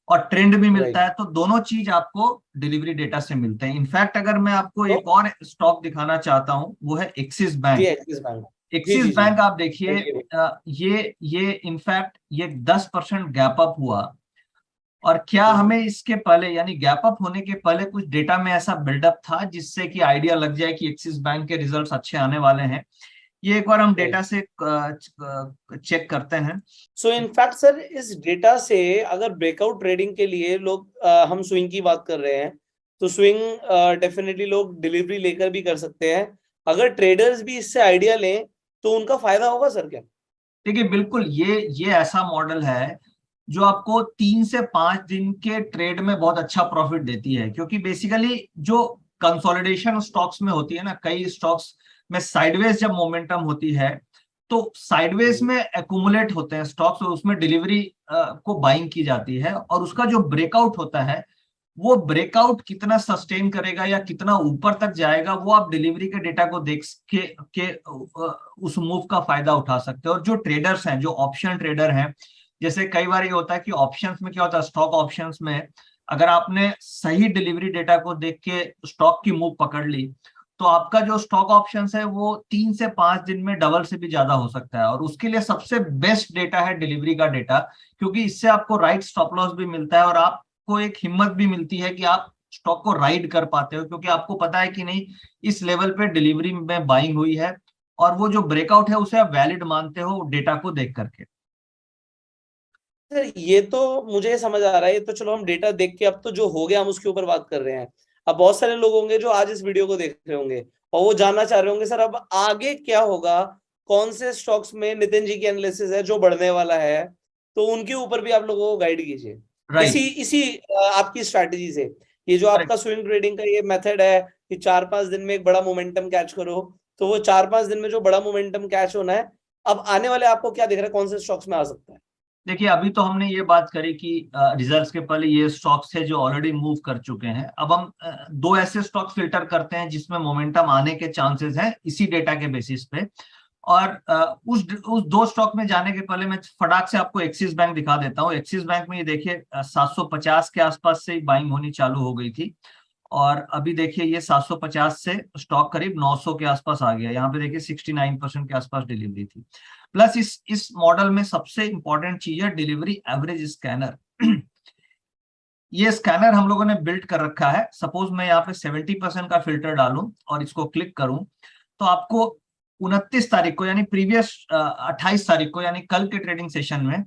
और ट्रेंड भी मिलता है। तो दोनों चीज आपको डिलीवरी डेटा से मिलते हैं। इनफैक्ट अगर मैं आपको एक और स्टॉक दिखाना चाहता हूं, वो है एक्सिस बैंक। एक्सिस बैंक आप देखिए ये इनफैक्ट ये 10% गैप अप हुआ, और क्या हमें इसके पहले यानी गैप अप होने के पहले कुछ डेटा में ऐसा बिल्डअप था जिससे कि आइडिया लग जाए कि एक्सिस बैंक के रिजल्ट्स अच्छे आने वाले हैं? ये एक बार हम डेटा से चेक करते हैं। सो इनफैक्ट सर, इस डेटा से अगर ब्रेकआउट ट्रेडिंग के लिए लोग हम स्विंग की बात कर रहे हैं तो स्विंग डेफिनेटली लोग डिलीवरी लेकर भी कर सकते हैं। अगर ट्रेडर्स भी इससे आइडिया लें तो उनका फायदा होगा सर क्या? देखिए बिल्कुल, ये ऐसा मॉडल है जो आपको 3 से 5 दिन के ट्रेड में बहुत अच्छा प्रॉफिट देती है, क्योंकि बेसिकली जो कंसोलिडेशन स्टॉक्स में होती है ना, कई स्टॉक्स में साइडवेज जब मोमेंटम होती है तो साइडवेज में एक्यूमुलेट होते हैं स्टॉक्स और उसमें डिलीवरी को बाइंग की जाती है, और उसका जो ब्रेकआउट होता है वो ब्रेकआउट कितना सस्टेन करेगा या कितना ऊपर तक जाएगा, वो आप डिलीवरी के डेटा को देख के उस मूव का फायदा उठा सकते हो। और जो ट्रेडर्स हैं, जो ऑप्शन ट्रेडर हैं, जैसे कई बार ये होता है कि ऑप्शंस में क्या होता है, स्टॉक ऑप्शंस में अगर आपने सही डिलीवरी डेटा को देख के स्टॉक की मूव पकड़ ली तो आपका जो स्टॉक ऑप्शंस है वो 3 से 5 दिन में डबल से भी ज्यादा हो सकता है। और उसके लिए सबसे बेस्ट डेटा है डिलीवरी का डेटा, क्योंकि इससे आपको राइट स्टॉप लॉस भी मिलता है और आपको एक हिम्मत भी मिलती है कि आप स्टॉक को राइड कर पाते हो, क्योंकि आपको पता है कि नहीं इस लेवल पे डिलीवरी में बाइंग हुई है, और वो जो ब्रेकआउट है उसे आप वैलिड मानते हो डेटा को देख करके। सर ये तो मुझे समझ आ रहा है, ये तो चलो हम डेटा देख के अब तो जो हो गया हम उसके ऊपर बात कर रहे हैं। अब बहुत सारे लोग होंगे जो आज इस वीडियो को देख रहे होंगे और वो जानना चाह रहे होंगे सर अब आगे क्या होगा, कौन से स्टॉक्स में नितिन जी की एनालिसिस है जो बढ़ने वाला है, तो उनके ऊपर भी आप लोगों को गाइड कीजिए। राइट। इसी आपकी स्ट्रैटेजी से, ये जो आपका स्विंग ट्रेडिंग का ये मेथड है कि 4-5 दिन में एक बड़ा मोमेंटम कैच करो, तो वो 4-5 दिन में जो बड़ा मोमेंटम कैच होना है, अब आने वाले आपको क्या दिख रहा है, कौन से स्टॉक्स में आ सकता है? देखिए, अभी तो हमने ये बात करी कि रिजल्ट्स के पहले ये स्टॉक्स थे जो ऑलरेडी मूव कर चुके हैं। अब हम दो ऐसे स्टॉक्स फिल्टर करते हैं जिसमें मोमेंटम आने के चांसेस हैं इसी डेटा के बेसिस पे। और उस दो स्टॉक में जाने के पहले मैं फटाक से आपको एक्सिस बैंक दिखा देता हूँ। एक्सिस बैंक में ये देखिए 750 के आसपास से बाइंग होनी चालू हो गई थी, और अभी देखिए ये 750 से स्टॉक करीब 900 के आसपास आ गया। यहाँ पे देखिए 69% के आसपास डिलीवरी थी। प्लस इस मॉडल में सबसे इंपॉर्टेंट चीज है डिलीवरी एवरेज स्कैनर। ये स्कैनर हम लोगों ने बिल्ड कर रखा है। सपोज मैं यहाँ पे 70% का फिल्टर डालूं और इसको क्लिक करूं, तो आपको 29 तारीख को यानी प्रीवियस 28 तारीख को यानी कल के ट्रेडिंग सेशन में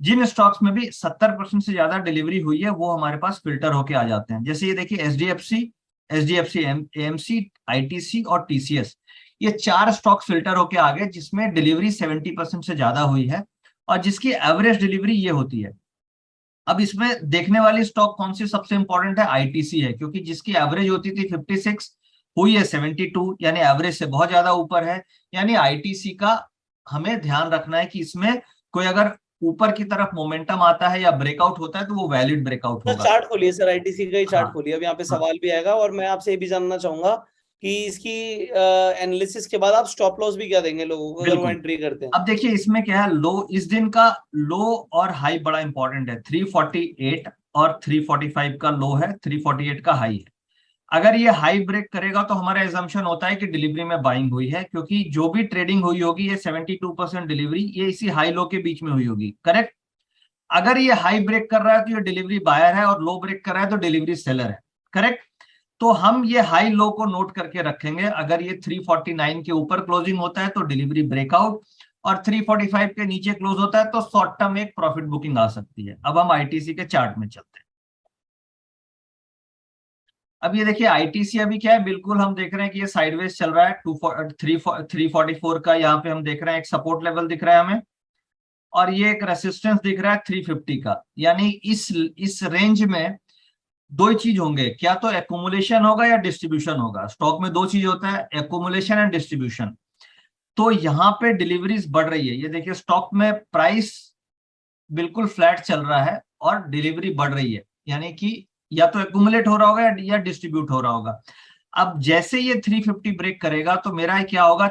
जिन स्टॉक्स में भी 70% से ज्यादा डिलीवरी हुई है वो हमारे पास फिल्टर होके आ जाते हैं। जैसे ये देखिए एचडीएफसी एएमसी आईटीसी और टीसीएस, ये 4 स्टॉक्स फिल्टर होके आ गए जिसमें डिलीवरी 70% से ज्यादा हुई है और जिसकी एवरेज डिलीवरी ये होती है। अब इसमें देखने वाली स्टॉक कौन सी सबसे इंपॉर्टेंट है? आईटीसी है, क्योंकि जिसकी एवरेज होती थी 56 हुई है 72, यानी एवरेज से बहुत ज्यादा ऊपर है। यानी आईटीसी का हमें ध्यान रखना है कि इसमें कोई अगर ऊपर की तरफ मोमेंटम आता है या ब्रेकआउट होता है तो वो वैलिड ब्रेकआउट होगा। चार्ट खोलिए सर, आईटीसी का ही चार्ट हाँ, खोलिए। अब यहाँ पे हाँ, सवाल भी आएगा और मैं आपसे ये भी जानना चाहूंगा कि इसकी एनालिसिस के बाद आप स्टॉप लॉस भी क्या देंगे लोगों को अगर वो बिल्कुल। एंट्री करते हैं? अब देखिए इसमें क्या है, लो इस दिन का लो और हाई बड़ा इंपॉर्टेंट है। 348 और 345 का लो है, 348 का हाई है। अगर ये हाई ब्रेक करेगा तो हमारा एजम्पशन होता है कि डिलीवरी में बाइंग हुई है, क्योंकि जो भी ट्रेडिंग हुई होगी ये 72% डिलीवरी ये इसी हाई लो के बीच में हुई होगी। करेक्ट। अगर ये हाई ब्रेक कर रहा है तो ये डिलीवरी बायर है, और लो ब्रेक कर रहा है तो डिलीवरी सेलर है। करेक्ट। तो हम ये हाई लो को नोट करके रखेंगे। अगर ये 349 के ऊपर क्लोजिंग होता है तो डिलीवरी ब्रेकआउट, और 345 के नीचे क्लोज होता है तो शॉर्ट टर्म एक प्रॉफिट बुकिंग आ सकती है। अब हम आईटीसी के चार्ट में चलते हैं। अब ये देखिए आईटीसी अभी क्या है, बिल्कुल हम देख रहे हैं कि ये साइडवेज चल रहा है। 344 का यहाँ पे हम देख रहे हैं एक सपोर्ट लेवल दिख रहा है हमें, और ये एक रेसिस्टेंस दिख रहा है 350 का। यानी इस रेंज में दो ही चीज होंगे, क्या तो एकुमुलेशन होगा या डिस्ट्रीब्यूशन होगा। स्टॉक में दो चीज होता है, एकुमुलेशन एंड डिस्ट्रीब्यूशन। तो यहाँ पे डिलीवरीज बढ़ रही है। ये देखिए स्टॉक में प्राइस बिल्कुल फ्लैट चल रहा है और डिलीवरी बढ़ रही है, यानी कि या तो एकुमुलेट हो रहा होगा या डिस्ट्रीब्यूट हो रहा होगा। अब जैसे ये 350 ब्रेक करेगा तो मेरा क्या होगा,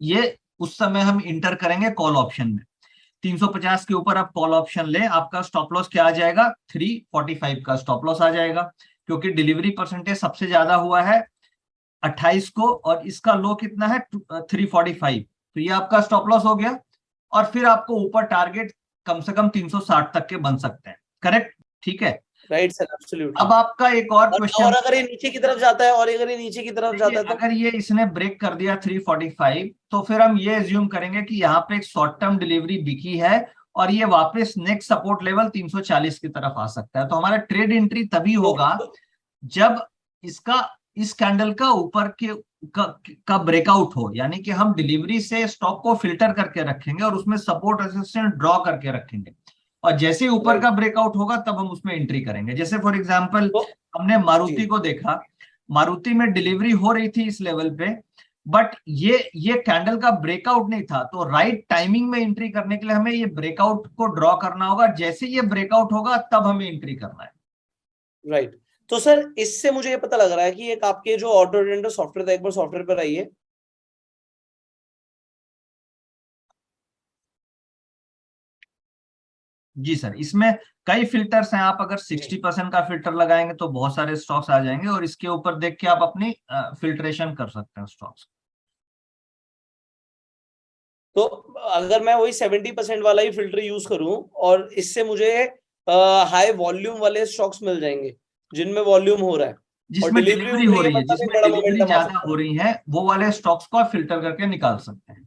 ये उस समय हम इंटर करेंगे कॉल ऑप्शन में। 350 के ऊपर आप कॉल ऑप्शन ले, आपका स्टॉप लॉस क्या आ जाएगा, 345 का स्टॉप लॉस आ जाएगा, क्योंकि डिलीवरी परसेंटेज सबसे ज्यादा हुआ है 28 को और इसका लो कितना है 345। तो ये आपका स्टॉप लॉस हो गया, और फिर आपको ऊपर टारगेट कम से कम 360 तक के बन सकते हैं। करेक्ट। ठीक है। Right sir, absolutely. अब आपका एक और क्वेश्चन, और अगर ये नीचे की तरफ जाता है, और अगर ये नीचे की तरफ जाता है तो अगर ये इसने ब्रेक कर दिया 345, तो फिर हम ये एज्यूम करेंगे कि यहाँ पे एक शॉर्ट टर्म डिलीवरी बिकी है और ये वापस नेक्स्ट सपोर्ट लेवल 340 की तरफ आ सकता है। तो हमारा ट्रेड एंट्री तभी होगा जब इस कैंडल का ऊपर का ब्रेकआउट हो, यानी कि हम डिलीवरी से स्टॉक को फिल्टर करके रखेंगे और उसमें सपोर्ट रेजिस्टेंस ड्रॉ करके रखेंगे, और जैसे ही ऊपर का ब्रेकआउट होगा तब हम उसमें एंट्री करेंगे। जैसे फॉर एग्जांपल हमने मारुति को देखा, मारुति में डिलीवरी हो रही थी इस लेवल पे, बट ये कैंडल का ब्रेकआउट नहीं था। तो राइट टाइमिंग में एंट्री करने के लिए हमें ये ब्रेकआउट को ड्रॉ करना होगा। जैसे ये ब्रेकआउट होगा तब हमें एंट्री करना है। राइट। तो सर इससे मुझे ये पता लग रहा है कि एक आपके जो ऑटो ट्रेडर सॉफ्टवेयर था, एक बार सॉफ्टवेयर पर आइए। जी सर, इसमें कई फिल्टर्स हैं। आप अगर 60% का फिल्टर लगाएंगे तो बहुत सारे स्टॉक्स आ जाएंगे, और इसके ऊपर देख के आप अपनी फिल्ट्रेशन कर सकते हैं स्टॉक्स। तो अगर मैं वही 70% वाला ही फिल्टर यूज करूं, और इससे मुझे हाई वॉल्यूम वाले स्टॉक्स मिल जाएंगे जिनमें वॉल्यूम हो रहा है और जिसमें डिलीवरी डिलीवरी हो हो रही है, रही है, मतलब एक जिसमें बड़ा डिलीवरी मोमेंटम आ ज्यादा सकता हो रही है, वो वाले स्टॉक्स को आप फिल्टर करके निकाल सकते हैं। है।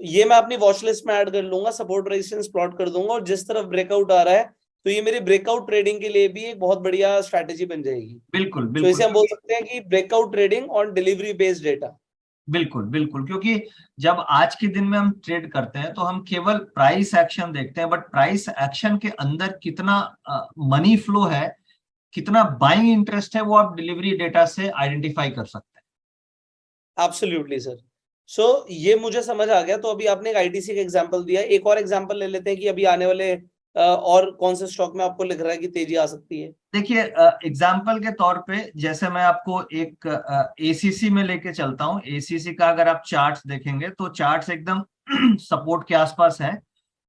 ये मैं अपनी वॉच लिस्ट में ऐड कर लूंगा, सपोर्ट रेजिस्टेंस प्लॉट कर दूंगा, और जिस तरफ ब्रेकआउट आ रहा है तो ये मेरी ब्रेकआउट ट्रेडिंग के लिए भी एक बहुत बढ़िया स्ट्रैटेजी बन जाएगी। बिल्कुल तो बिल्कुल। इसे हम बोल सकते हैं कि breakout trading on delivery based data. बिल्कुल बिल्कुल, क्योंकि जब आज के दिन में हम ट्रेड करते हैं तो हम केवल प्राइस एक्शन देखते हैं, बट प्राइस एक्शन के अंदर कितना मनी फ्लो है, कितना बाइंग इंटरेस्ट है, वो आप डिलीवरी डेटा से आइडेंटिफाई कर सकते हैं। Absolutely sir. सो ये मुझे समझ आ गया। तो अभी आपने एक आईटीसी का एग्जांपल दिया, एक और एग्जांपल ले लेते हैं कि अभी आने वाले और कौन से स्टॉक में आपको लग रहा है कि तेजी आ सकती है। देखिए एग्जाम्पल के तौर पे जैसे मैं आपको एक एसीसी में लेके चलता हूँ। एसीसी का अगर आप चार्ट्स देखेंगे तो चार्ट्स एकदम सपोर्ट के आसपास है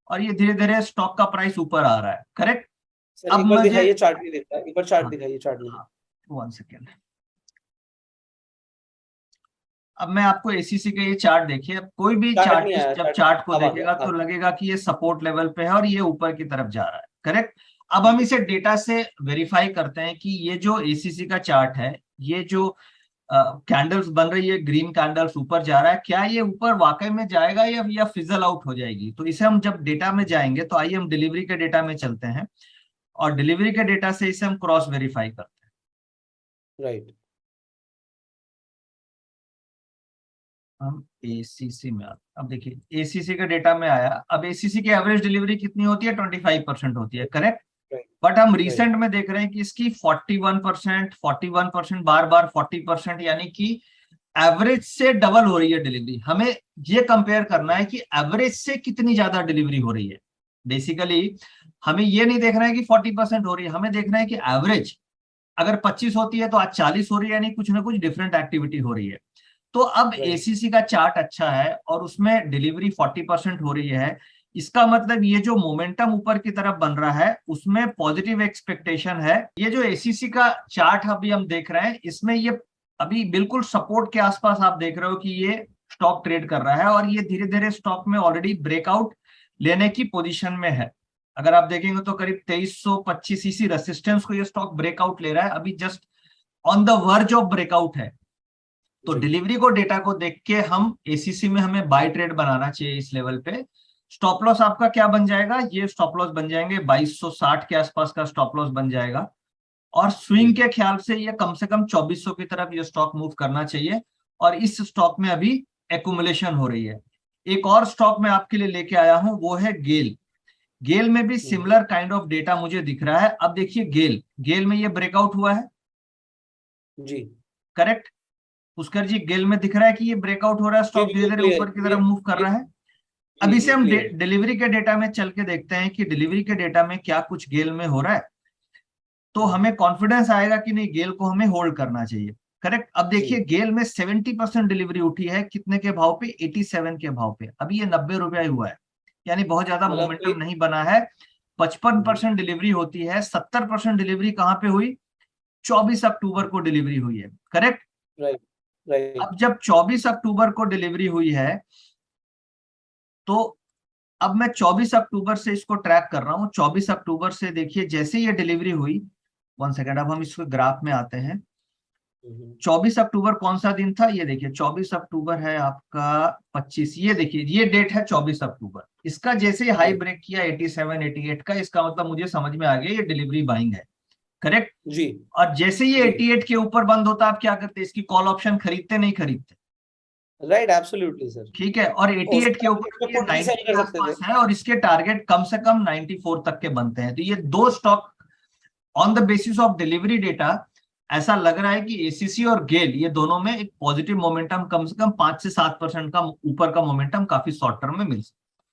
और ये धीरे धीरे स्टॉक का प्राइस ऊपर आ रहा है, करेक्ट। सर अब एक बार मुझे दिखाइए, चार्ट नहीं दिख रहा है, एक बार चार्ट हाँ, दिखाइए, चार्ट नहीं। हाँ, 1 सेकेंड। अब मैं आपको एसीसी का ये चार्ट देखिए, अब कोई भी चार्ट नहीं चार्टिस्ट आया, जब चार्ट चार्ट को अब आ गया। देखेगा तो हाँ लगेगा कि ये सपोर्ट लेवल पे है और ये ऊपर की तरफ जा रहा है, करेक्ट। अब हम इसे डेटा से वेरीफाई करते हैं कि ये जो एसीसी का चार्ट है, ये जो कैंडल्स बन रही है, ग्रीन कैंडल्स ऊपर जा रहा है, क्या ये ऊपर वाकई में जाएगा या फिजल आउट हो जाएगी। तो इसे हम जब डेटा में जाएंगे तो आइए हम डिलीवरी के डेटा में चलते हैं और डिलीवरी के डेटा से इसे हम क्रॉस वेरीफाई करते हैं। राइट। हम एसीसी में आते, अब देखिए एसीसी का डेटा में आया। अब एसीसी की एवरेज डिलीवरी कितनी होती है, 25% होती है, करेक्ट। राइट। बट हम राइट। रिसेंट में देख रहे हैं कि इसकी 41%, 41%, बार बार 40%, यानी कि एवरेज से डबल हो रही है डिलीवरी। हमें ये कंपेयर करना है कि एवरेज से कितनी ज्यादा डिलीवरी हो रही है। बेसिकली हमें ये नहीं देखना है कि 40% हो रही है, हमें देखना है कि एवरेज अगर 25 होती है तो आज 40 हो रही है, यानी कुछ ना कुछ डिफरेंट एक्टिविटी हो रही है। तो अब राइट। एसीसी का चार्ट अच्छा है और उसमें डिलीवरी 40% हो रही है। इसका मतलब ये जो मोमेंटम ऊपर की तरफ बन रहा है उसमें पॉजिटिव एक्सपेक्टेशन है। ये जो एसीसी का चार्ट अभी हम देख रहे हैं, इसमें ये अभी बिल्कुल सपोर्ट के आसपास आप देख रहे हो कि ये स्टॉक ट्रेड कर रहा है और ये धीरे धीरे स्टॉक में ऑलरेडी ब्रेकआउट लेने की पोजीशन में है। अगर आप देखेंगे तो करीब 2325 इसी रेसिस्टेंस को ये स्टॉक ब्रेकआउट ले रहा है, अभी just on the verge of breakout है। तो जी। डिलीवरी को डेटा को देख के हम एसीसी में हमें बाय ट्रेड बनाना चाहिए इस लेवल पे। स्टॉप लॉस आपका क्या बन जाएगा, ये स्टॉप लॉस बन जाएंगे 2260 के आसपास का स्टॉप लॉस बन जाएगा। और जी। स्विंग के ख्याल से ये कम से कम 2400 की तरफ ये स्टॉक मूव करना चाहिए और इस स्टॉक में अभी एक्यूमुलेशन हो रही है। एक और स्टॉक मैं आपके लिए लेके आया हूं, वो है गेल। गेल में भी सिमिलर काइंड ऑफ डेटा मुझे दिख रहा है। अब देखिए गेल, गेल में ये ब्रेकआउट हुआ है, जी। करेक्ट। पुष्कर जी गेल में दिख रहा है कि ये ब्रेकआउट हो रहा है, स्टॉक धीरे बिल्कुल धीरे क्लियर, ऊपर की तरफ मूव कर रहा है। अब जी इसे जी हम क्लियर। डिलीवरी के डेटा में चल के देखते हैं कि डिलीवरी के डेटा में क्या कुछ गेल में हो रहा है, तो हमें कॉन्फिडेंस आएगा कि नहीं गेल को हमें होल्ड करना चाहिए, करेक्ट। अब देखिए जी। गेल में 70% डिलीवरी उठी है, कितने के भाव पे, 87 के भाव पे। अभी ये 90 रुपया ही हुआ है, यानी बहुत ज्यादा मतलब मोमेंटम नहीं बना है। 55% डिलीवरी होती है, 70% डिलीवरी कहां पे हुई, 24 अक्टूबर को डिलीवरी हुई है, करेक्ट। राइट। राइट। अब जब 24 अक्टूबर को डिलीवरी हुई है तो अब मैं 24 अक्टूबर से इसको ट्रैक कर रहा हूं। 24 अक्टूबर से देखिए जैसे ये डिलीवरी हुई, 1 सेकेंड, अब हम इसको ग्राफ में आते हैं। 24 अक्टूबर कौन सा दिन था, ये देखिए 24 अक्टूबर है आपका 25, ये देखिए ये डेट है 24 अक्टूबर। इसका जैसे हाई राइट। ब्रेक किया 87 88 का, इसका मतलब मुझे समझ में आ गया ये डिलीवरी बाइंग है, करेक्ट। जी। और जैसे ये जी। 88 के ऊपर बंद होता आप क्या करते, इसकी कॉल ऑप्शन खरीदते नहीं खरीदते, राइट। Absolutely sir. ठीक है। और 88 के ऊपर उसको ये पुट भी 90 सेल के कर सकते थे। आसपास है और इसके टारगेट कम से कम 94 तक के बनते हैं। तो ये दो stock on the basis of delivery data ऐसा लग रहा है कि एसीसी और गेल ये दोनों में एक पॉजिटिव मोमेंटम, कम से कम 5 से 7% का ऊपर का मोमेंटम काफी शॉर्ट टर्म में मिल सकता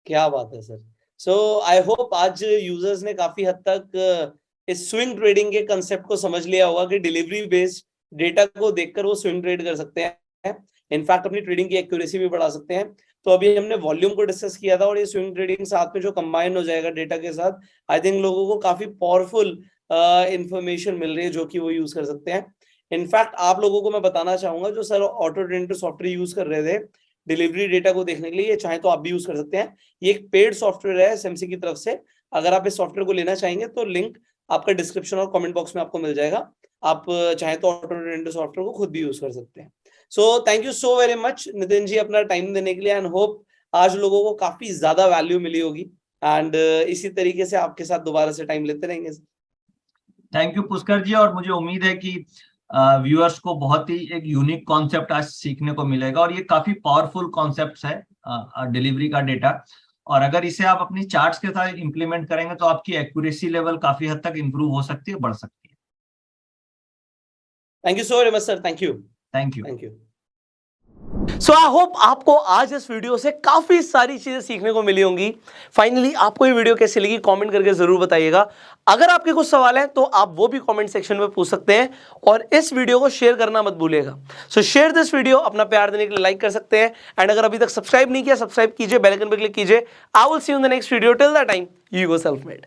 क्या बात है सर। सो आई होप आज यूजर्स ने काफी हद तक इस स्विंग ट्रेडिंग के कंसेप्ट को समझ लिया होगा कि डिलीवरी बेस्ड डेटा को देखकर वो स्विंग ट्रेड कर सकते हैं, इनफैक्ट अपनी ट्रेडिंग की एक्यूरेसी भी बढ़ा सकते हैं। तो अभी हमने वॉल्यूम को डिस्कस किया था और ये स्विंग ट्रेडिंग साथ में जो कंबाइन हो जाएगा डेटा के साथ, आई थिंक लोगों को काफी पावरफुल इंफॉर्मेशन मिल रही है जो कि वो यूज कर सकते हैं। इनफैक्ट आप लोगों को मैं बताना चाहूंगा जो sir auto trader software use कर रहे थे डिलीवरी डेटा को देखने के लिए, ये चाहे तो आप भी यूज कर सकते हैं। ये एक पेड सॉफ्टवेयर है एसएमसी की तरफ से। अगर आप इस सॉफ्टवेयर को लेना चाहेंगे तो लिंक आपका डिस्क्रिप्शन और कमेंट बॉक्स में आपको मिल जाएगा। आप चाहे तो ऑटो ट्रेडर सॉफ्टवेयर को खुद भी यूज कर सकते हैं। So thank you so very much Nitin ji अपना टाइम देने के लिए, एंड होप आज लोगों को काफी ज्यादा वैल्यू मिली होगी। एंड इसी तरीके से आपके साथ दोबारा से टाइम लेते रहेंगे। है। थैंक यू पुष्कर जी, और मुझे उम्मीद है कि व्यूअर्स को बहुत ही एक यूनिक कॉन्सेप्ट आज सीखने को मिलेगा और ये काफी पावरफुल कॉन्सेप्ट है डिलीवरी का डेटा। और अगर इसे आप अपनी चार्ट्स के साथ इंप्लीमेंट करेंगे तो आपकी एक्यूरेसी लेवल काफी हद तक इंप्रूव हो सकती है, बढ़ सकती है। Thank you so very much sir, thank you. Thank you. Thank you. So I hope आपको आज इस वीडियो से काफी सारी चीजें सीखने को मिली होंगी। फाइनली आपको ये वीडियो कैसी लगी कमेंट करके जरूर बताइएगा। अगर आपके कुछ सवाल हैं तो आप वो भी कमेंट सेक्शन में पूछ सकते हैं और इस वीडियो को शेयर करना मत भूलिएगा। सो शेयर दिस वीडियो, अपना प्यार देने के लिए लाइक कर सकते हैं एंड अगर अभी तक सब्सक्राइब नहीं किया सब्सक्राइब कीजिए, बेल आइकन पर क्लिक कीजिए। I will see you in the next video. Till that time you go self made.